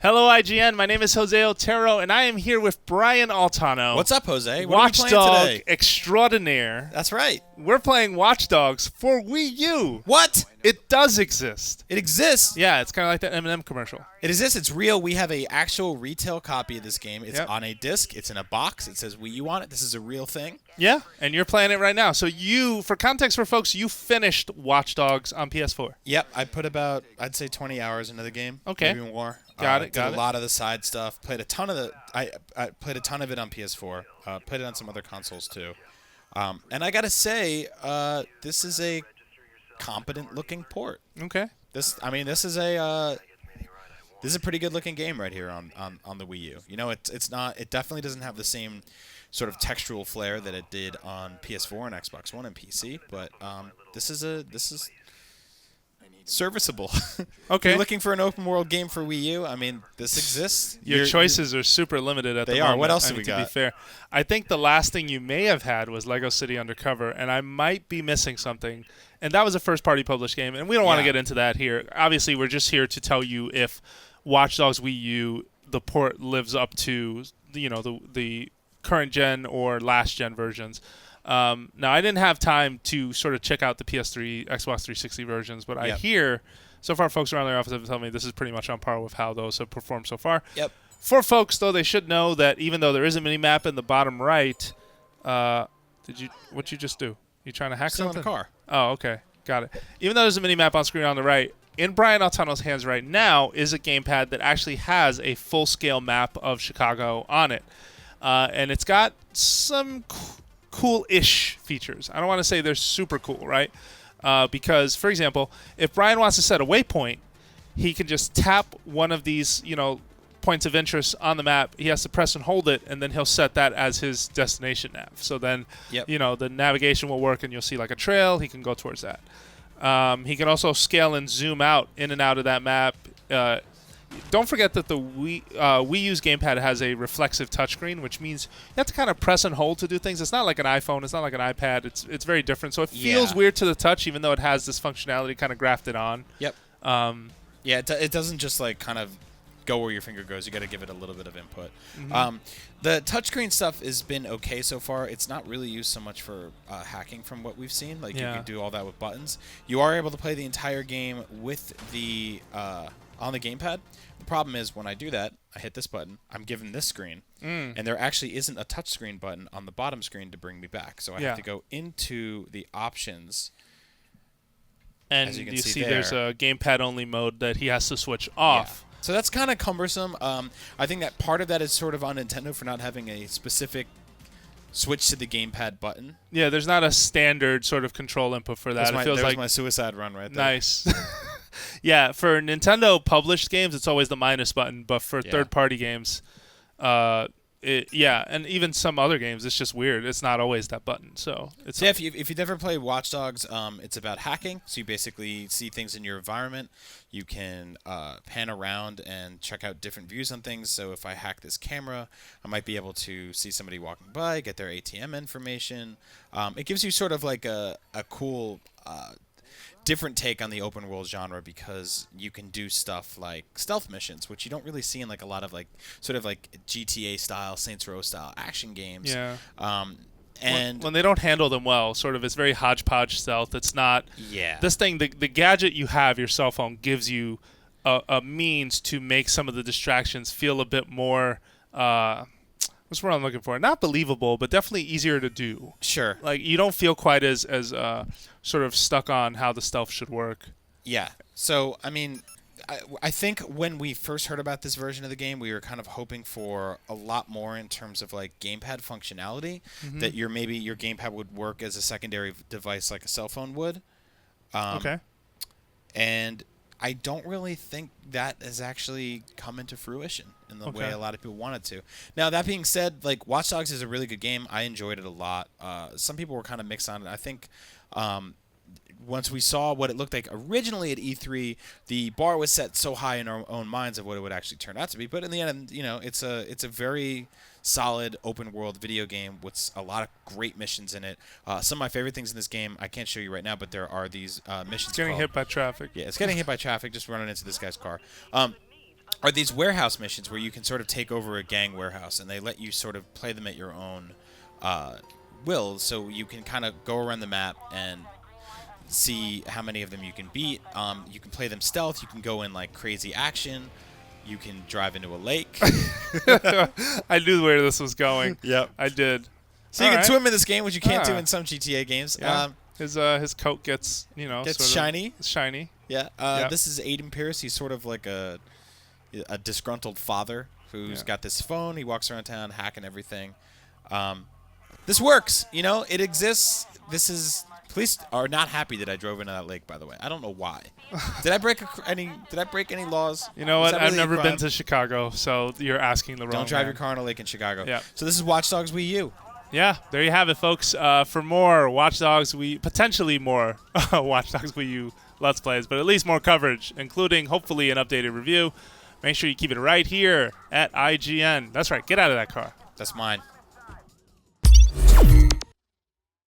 Hello, IGN. My name is Jose Otero, and I am here with Brian Altano. What's up, Jose? What Watchdog are we playing today? extraordinaire. That's right. We're playing Watch Dogs for Wii U. What? It does exist. It exists. Yeah, it's kind of like that M&M commercial. It exists. It's real. We have a actual retail copy of this game. It's Yep. on a disc. It's in a box. It says Wii U on it. This is a real thing. Yeah, and you're playing it right now. So you, for context for folks, you finished Watch Dogs on PS4. Yep. I put about, I'd say, 20 hours into the game. Okay. Maybe more. Got it. Did a lot of the side stuff. Played a ton of the. I played a ton of it on PS4. Played it on some other consoles too. And I gotta say, this is a competent-looking port. Okay. This is a pretty good-looking game right here on the Wii U. You know, it's not. It definitely doesn't have the same sort of textural flair that it did on PS4 and Xbox One and PC. But this is serviceable. Okay. If you're looking for an open-world game for Wii U, I mean, this exists. Your choices are super limited at the moment. They are. What else do we To got? be fair, I think the last thing you may have had was Lego City Undercover, and I might be missing something. And that was a first-party published game, and we don't want to get into that here. Obviously, we're just here to tell you if Watch Dogs Wii U, the port lives up to the current gen or last gen versions. Now, I didn't have time to sort of check out the PS3, Xbox 360 versions, but I hear so far folks around the office have told me this is pretty much on par with how those have performed so far. Yep. For folks, though, they should know that even though there is a mini-map in the bottom right, what'd you just do? You trying to hack Still something? in the car. Oh, okay. Got it. Even though there's a mini-map on screen on the right, in Brian Altano's hands right now is a gamepad that actually has a full-scale map of Chicago on it. And it's got some cool-ish features. I don't want to say they're super cool, right? Because, for example, if Brian wants to set a waypoint, he can just tap one of these, points of interest on the map. He has to press and hold it, and then he'll set that as his destination nav. So then, the navigation will work, and you'll see like a trail. He can go towards that. He can also scale and zoom out in and out of that map. Don't forget that the Wii U's gamepad has a reflexive touchscreen, which means you have to kind of press and hold to do things. It's not like an iPhone. It's not like an iPad. It's very different. So it feels weird to the touch, even though it has this functionality kind of grafted on. Yep. It doesn't just like kind of go where your finger goes. You got to give it a little bit of input. Mm-hmm. The touchscreen stuff has been okay so far. It's not really used so much for hacking from what we've seen. Like you can do all that with buttons. You are able to play the entire game with the on the gamepad. The problem is when I do that, I hit this button, I'm given this screen, and there actually isn't a touchscreen button on the bottom screen to bring me back. So I have to go into the options. And as you can see there. there's a gamepad-only mode that he has to switch off. Yeah. So that's kind of cumbersome. I think that part of that is sort of on Nintendo for not having a specific switch to the gamepad button. Yeah, there's not a standard sort of control input for that. It feels was like my suicide run right there. Nice. Yeah, for Nintendo published games, it's always the minus button, but for third-party games, and even some other games, it's just weird. It's not always that button. So it's if you've never played Watch Dogs, it's about hacking. So you basically see things in your environment. You can pan around and check out different views on things. So if I hack this camera, I might be able to see somebody walking by, get their ATM information. It gives you sort of like a cool different take on the open world genre because you can do stuff like stealth missions, which you don't really see in like a lot of like sort of like GTA style, Saints Row style action games. Yeah. And when they don't handle them well, sort of it's very hodgepodge stealth. It's not this thing. The gadget you have, your cell phone, gives you a means to make some of the distractions feel a bit more. What's what I'm looking for? Not believable, but definitely easier to do. Sure. Like you don't feel quite as sort of stuck on how the stealth should work. Yeah. So I mean, I think when we first heard about this version of the game, we were kind of hoping for a lot more in terms of like gamepad functionality. That your gamepad would work as a secondary device like a cell phone would. Okay. And I don't really think that has actually come into fruition in the way a lot of people want it to. Now, that being said, like Watch Dogs is a really good game. I enjoyed it a lot. Some people were kind of mixed on it. I think once we saw what it looked like originally at E3, the bar was set so high in our own minds of what it would actually turn out to be. But in the end, it's a very solid open world video game with a lot of great missions in it. Some of my favorite things in this game, I can't show you right now, but there are these missions. It's getting hit by traffic. Yeah, it's getting hit by traffic just running into this guy's car. are these warehouse missions where you can sort of take over a gang warehouse, and they let you sort of play them at your own will, so you can kind of go around the map and see how many of them you can beat. You can play them stealth. You can go in like crazy action. You can drive into a lake. I knew where this was going. Yep. I did. So you can swim in this game, which you can't do in some GTA games. Yeah. His coat gets, gets sort shiny. Of shiny. Yeah. This is Aiden Pierce. He's sort of like a disgruntled father who's got this phone. He walks around town hacking everything. This works. It exists. Police are not happy that I drove into that lake, by the way. I don't know why. Did I break any laws? You know what? Really I've never been to Chicago, so you're asking the wrong Don't drive man. your car in a lake in Chicago. Yeah. So this is Watch Dogs Wii U. Yeah, there you have it, folks. For more Watch Dogs, potentially more Watch Dogs Wii U Let's Plays, but at least more coverage, including hopefully an updated review. Make sure you keep it right here at IGN. That's right. Get out of that car. That's mine.